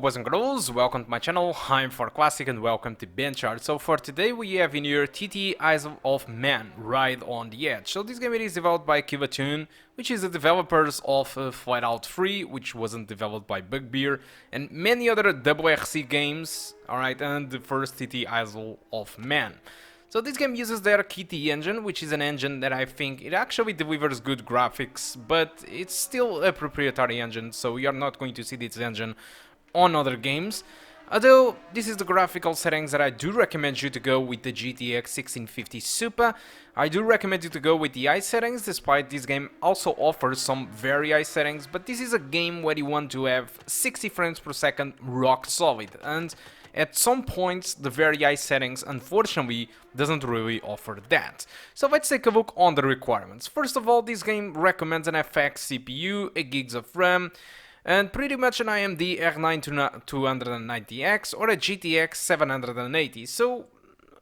boys and girls, welcome to my channel. I'm ForClassic and welcome to BenchART. So for today we have in here TT Eyes of Man, Ride on the Edge. So this game is developed by Kivatune, which is the developers of Flatout 3, which wasn't developed by Bugbear, and many other WRC games, alright, and the first TT Eyes of Man. So this game uses their KT engine, which is an engine that I think it actually delivers good graphics, but it's still a proprietary engine, so you're not going to see this engine on other games. Although this is the graphical settings that I do recommend you to go with the GTX 1650 Super. I do recommend you to go with the eye settings, despite this game also offers some very eye settings, but this is a game where you want to have 60 frames per second rock solid, and at some points the very high settings unfortunately doesn't really offer that. So let's take a look on the requirements. First of all, this game recommends an FX CPU, 8 gigs of RAM, and pretty much an AMD R9 290X or a GTX 780. So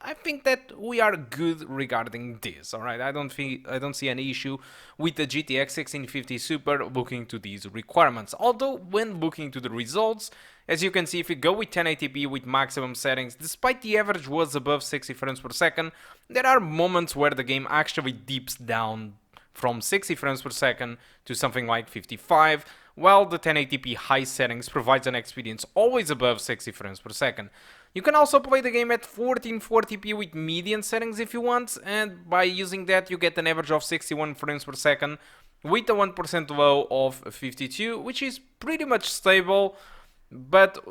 I think that we are good regarding this, alright? I don't see any issue with the GTX 1650 Super looking to these requirements. Although when looking to the results, as you can see, if you go with 1080p with maximum settings, despite the average was above 60 frames per second, there are moments where the game actually dips down from 60 frames per second to something like 55, while the 1080p high settings provides an experience always above 60 frames per second. You can also play the game at 1440p with median settings if you want, and by using that you get an average of 61 frames per second with a 1% low of 52, which is pretty much stable, but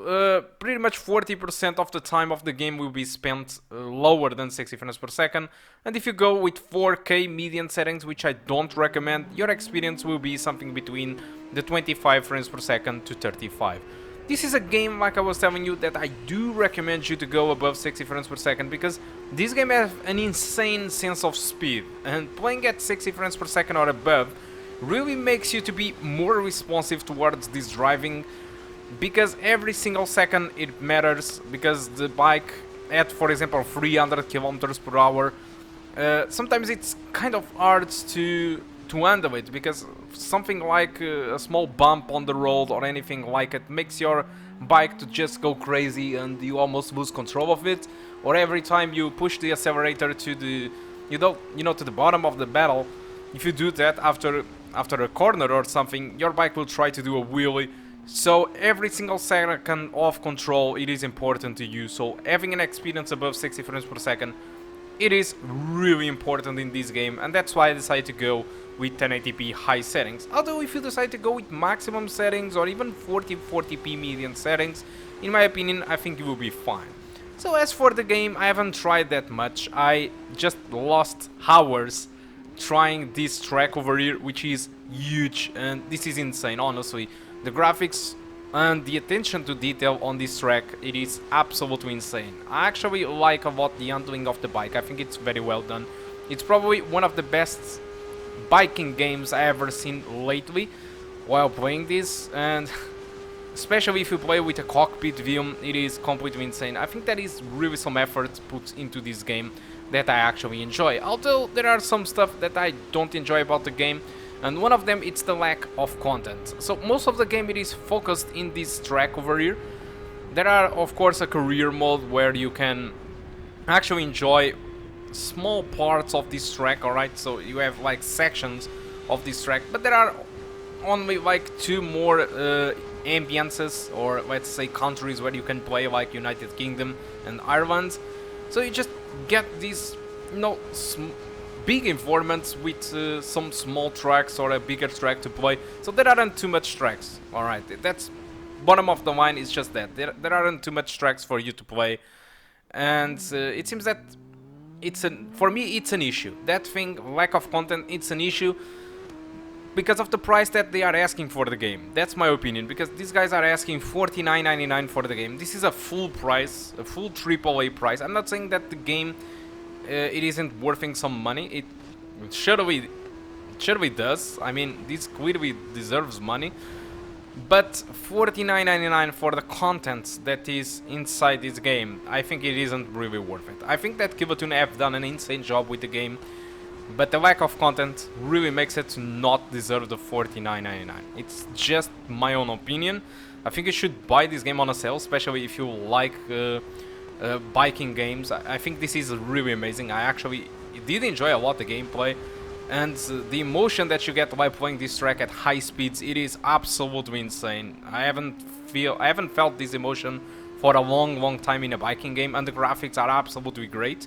pretty much 40% of the time of the game will be spent lower than 60 frames per second. And if you go with 4K median settings, which I don't recommend, your experience will be something between the 25 frames per second to 35. This is a game, like I was telling you, that I do recommend you to go above 60 frames per second, because this game has an insane sense of speed, and playing at 60 frames per second or above really makes you to be more responsive towards this driving, because every single second it matters, because the bike at, for example, 300 kilometers per hour, sometimes it's kind of hard to handle it, because something like a small bump on the road or anything like it makes your bike to just go crazy and you almost lose control of it. Or every time you push the accelerator to the to the bottom of the battle, if you do that after a corner or something, your bike will try to do a wheelie. So every single second of control, it is important to you. So having an experience above 60 frames per second, it is really important in this game, and that's why I decided to go with 1080p high settings. Although if you decide to go with maximum settings or even 40p median settings, in my opinion, I think you will be fine. So as for the game, I haven't tried that much. I just lost hours trying this track over here, which is huge, and this is insane, honestly. The graphics and the attention to detail on this track, it is absolutely insane. I actually like a lot the handling of the bike. I think it's very well done. It's probably one of the best biking games I ever seen lately while playing this, and especially if you play with a cockpit view, it is completely insane. I think that is really some effort put into this game that I actually enjoy. Although there are some stuff that I don't enjoy about the game, and one of them it's the lack of content. So most of the game it is focused in this track over here. There are of course a career mode where you can actually enjoy small parts of this track, alright? So you have like sections of this track, but there are only like 2 more ambiences, or let's say countries, where you can play, like United Kingdom and Ireland. So you just get these, big environments with some small tracks or a bigger track to play. So there aren't too much tracks, alright? That's bottom of the line, is just that there aren't too much tracks for you to play, and it seems that for me it's an issue. That thing, lack of content, it's an issue because of the price that they are asking for the game. That's my opinion, because these guys are asking $49.99 for the game. This is a full price, a full AAA price. I'm not saying that the game it isn't worth some money. It surely does. I mean, this clearly deserves money. But $49.99 for the content that is inside this game, I think it isn't really worth it. I think that Kivatune have done an insane job with the game, but the lack of content really makes it not deserve the $49.99. It's just my own opinion. I think you should buy this game on a sale, especially if you like biking games. I think this is really amazing. I actually did enjoy a lot the gameplay, and the emotion that you get by playing this track at high speeds, it is absolutely insane. I haven't felt this emotion for a long time in a biking game, and the graphics are absolutely great.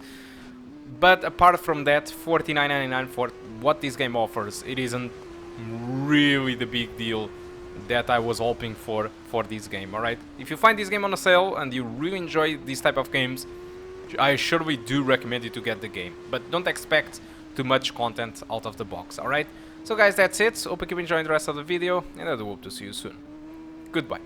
But apart from that, $49.99 for what this game offers, it isn't really the big deal that I was hoping for this game. Alright, if you find this game on a sale and you really enjoy these type of games, I surely do recommend you to get the game, but don't expect too much content out of the box. Alright, so guys, that's it. Hope you keep enjoying the rest of the video, and I do hope to see you soon. Goodbye.